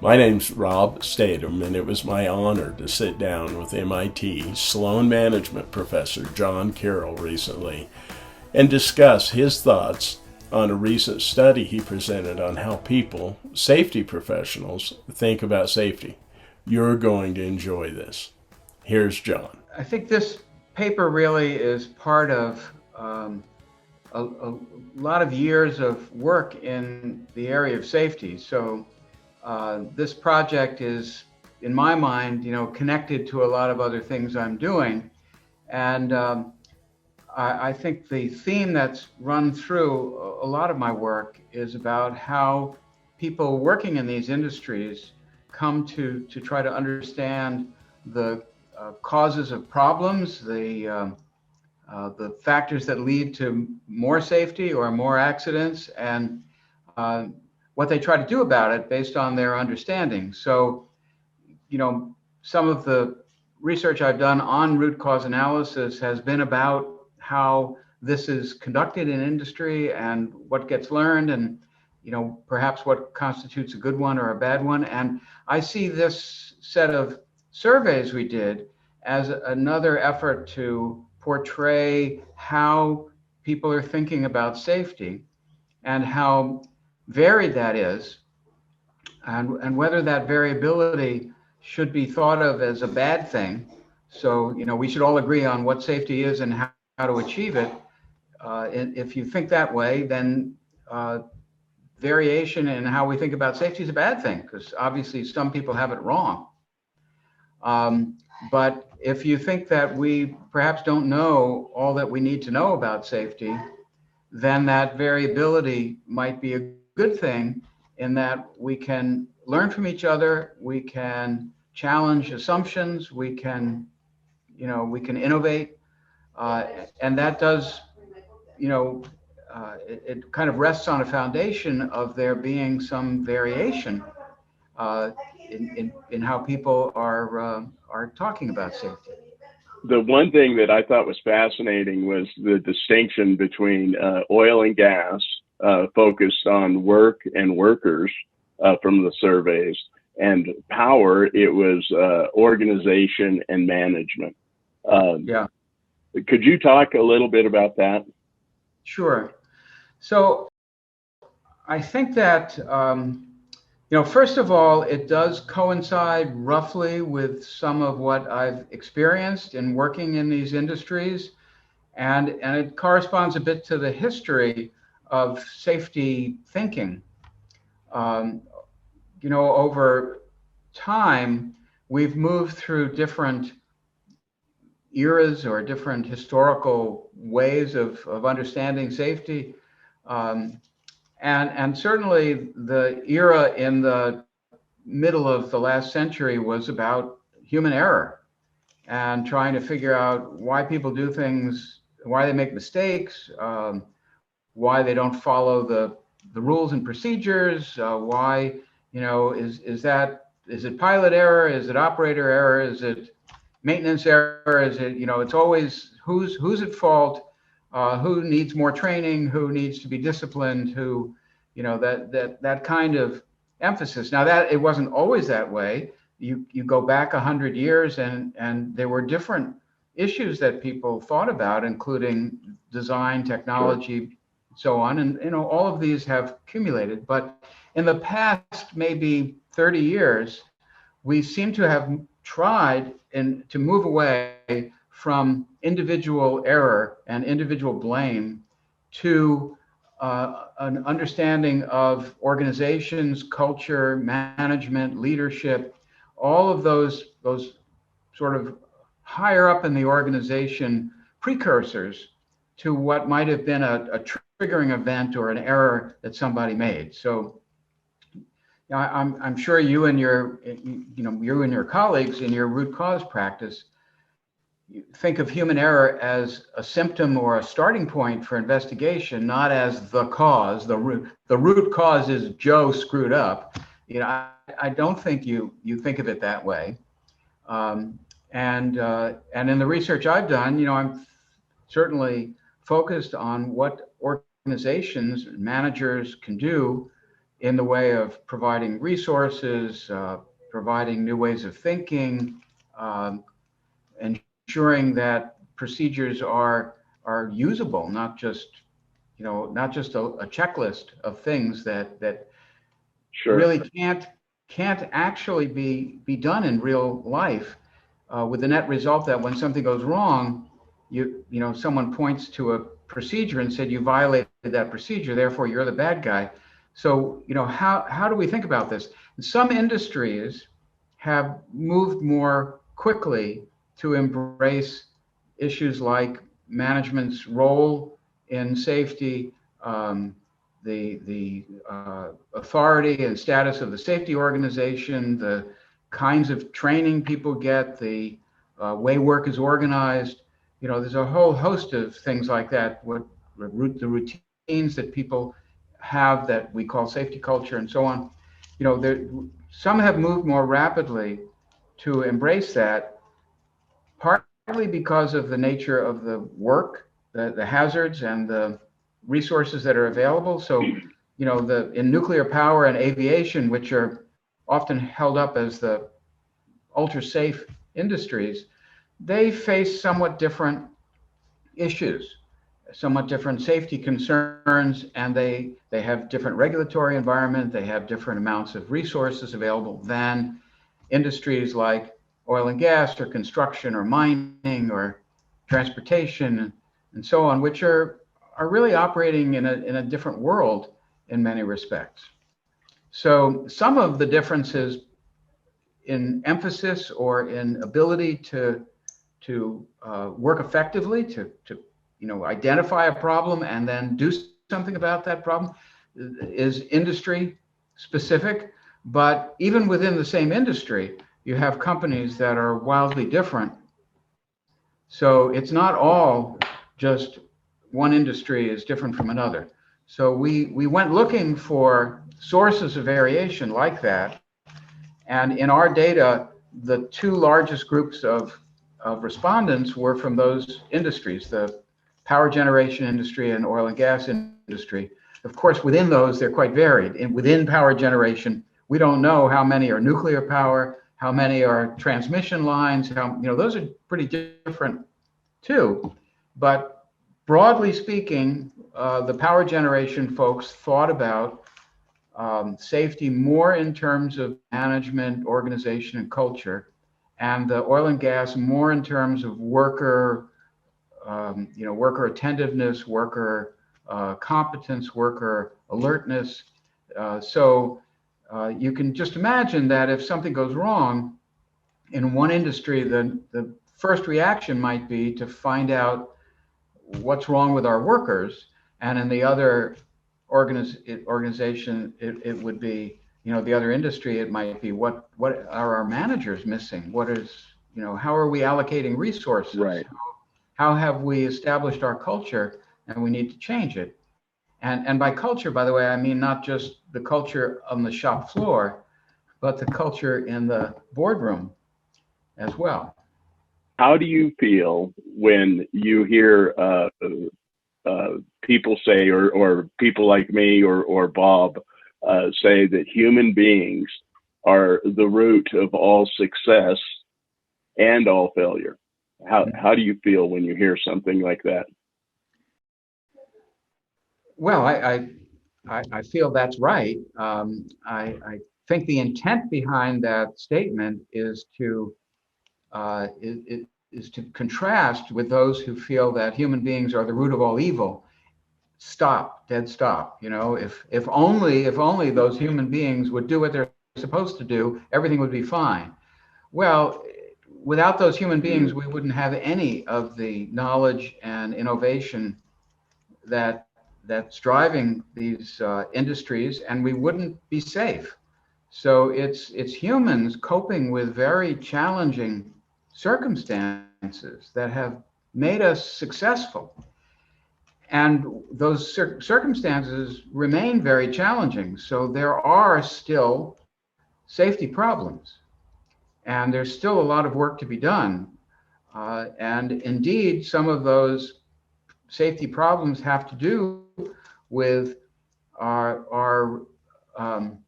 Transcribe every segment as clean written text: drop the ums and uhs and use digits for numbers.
My name's Rob Statham, and it was my honor to sit down with MIT Sloan management professor John Carroll recently and discuss his thoughts on a recent study he presented on how people, safety professionals, think about safety. You're going to enjoy this. Here's John. I think this paper really is part of a lot of years of work in the area of safety. So this project is, in my mind, connected to a lot of other things I'm doing. And I think the theme that's run through a lot of my work is about how people working in these industries come to try to understand the causes of problems, the factors that lead to more safety or more accidents, and what they try to do about it based on their understanding. So, some of the research I've done on root cause analysis has been about how this is conducted in industry and what gets learned, and perhaps what constitutes a good one or a bad one. And I see this set of surveys we did as another effort to portray how people are thinking about safety and how varied that is, and whether that variability should be thought of as a bad thing. So, we should all agree on what safety is and how to achieve it. If you think that way, then variation in how we think about safety is a bad thing, because obviously some people have it wrong. But if you think that we perhaps don't know all that we need to know about safety, then that variability might be a good thing, in that we can learn from each other, we can challenge assumptions, we can innovate, and that does, it kind of rests on a foundation of there being some variation in how people are talking about safety. The one thing that I thought was fascinating was the distinction between oil and gas, focused on work and workers from the surveys, and power, it was organization and management. Yeah. Could you talk a little bit about that? Sure. So I think that, first of all, it does coincide roughly with some of what I've experienced in working in these industries. And it corresponds a bit to the history of safety thinking. Over time, we've moved through different eras or different historical ways of understanding safety. And certainly the era in the middle of the last century was about human error and trying to figure out why people do things, why they make mistakes, why they don't follow the rules and procedures, why, is it pilot error? Is it operator error? Is it maintenance error? Is it, it's always who's at fault, who needs more training, who needs to be disciplined, who, that kind of emphasis. Now, that it wasn't always that way. You go back 100 years and there were different issues that people thought about, including design, technology, so on. And, all of these have accumulated. But in the past, maybe 30 years, we seem to have tried to move away from individual error and individual blame to an understanding of organizations, culture, management, leadership, all of those sort of higher up in the organization precursors to what might have been a triggering event or an error that somebody made. So I'm sure you and your colleagues in your root cause practice, you think of human error as a symptom or a starting point for investigation, not as the cause. The root cause is Joe screwed up. I don't think you think of it that way. And in the research I've done, I'm certainly focused on what organizations, managers can do in the way of providing resources, providing new ways of thinking, um, ensuring that procedures are usable, not just a checklist of things that Sure. really can't actually be done in real life, with the net result that when something goes wrong, someone points to a procedure and said you violated that procedure, therefore you're the bad guy. So how do we think about this? Some industries have moved more quickly to embrace issues like management's role in safety, the authority and status of the safety organization, the kinds of training people get, the way work is organized. There's a whole host of things like that. The routines that people have that we call safety culture and so on. Some have moved more rapidly to embrace that, partly because of the nature of the work, the hazards and the resources that are available. So, in nuclear power and aviation, which are often held up as the ultra safe industries, they face somewhat different issues, somewhat different safety concerns, and they have different regulatory environment. They have different amounts of resources available than industries like oil and gas or construction or mining or transportation and so on, which are really operating in a different world in many respects. So some of the differences in emphasis or in ability to work effectively, to identify a problem and then do something about that problem, is industry specific. But even within the same industry, you have companies that are wildly different. So it's not all just one industry is different from another. So we went looking for sources of variation like that. And in our data, the two largest groups of respondents were from those industries, the power generation industry and oil and gas industry. Of course, within those, they're quite varied. Within power generation, we don't know how many are nuclear power, how many are transmission lines, those are pretty different too. But broadly speaking, the power generation folks thought about safety more in terms of management, organization, and culture, and the oil and gas more in terms of worker attentiveness, worker competence, worker alertness. So you can just imagine that if something goes wrong in one industry, the first reaction might be to find out what's wrong with our workers, and in the other organization, it would be, the other industry, it might be what are our managers missing? What is, how are we allocating resources? Right. How have we established our culture, and we need to change it? And by culture, by the way, I mean not just the culture on the shop floor, but the culture in the boardroom as well. How do you feel when you hear people say, or people like me or Bob say that human beings are the root of all success and all failure? How do you feel when you hear something like that? Well, I feel that's right. I think the intent behind that statement is to contrast with those who feel that human beings are the root of all evil. Dead stop. If only those human beings would do what they're supposed to do, everything would be fine. Well, without those human beings, we wouldn't have any of the knowledge and innovation that's driving these industries, and we wouldn't be safe. So it's humans coping with very challenging circumstances that have made us successful. And those circumstances remain very challenging. So there are still safety problems, and there's still a lot of work to be done. And indeed, some of those safety problems have to do with our um,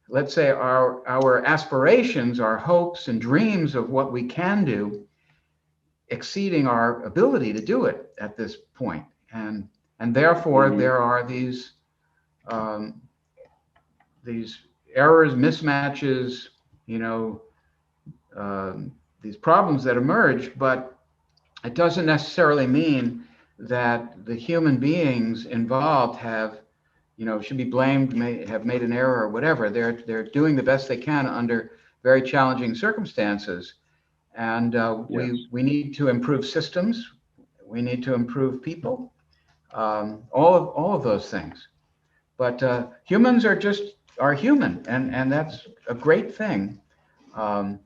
let's say our aspirations, our hopes and dreams of what we can do exceeding our ability to do it at this point. And therefore there are um, these errors, mismatches, you know, these problems that emerge, but it doesn't necessarily mean that the human beings involved have, you know, should be blamed, have made an error or whatever. They're doing the best they can under very challenging circumstances, and Yes. we need to improve systems. We need to improve people. All of those things. But humans are human, and that's a great thing. Um,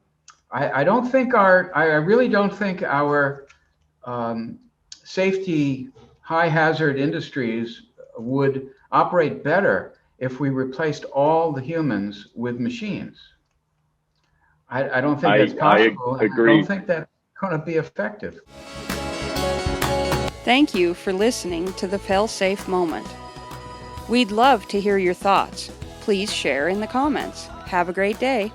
I don't think I really don't think our um, safety high hazard industries would operate better if we replaced all the humans with machines. I don't think that's I possible, and I don't agree. think that's going to be effective. Thank you for listening to the Failsafe Moment. We'd love to hear your thoughts. Please share in the comments. Have a great day.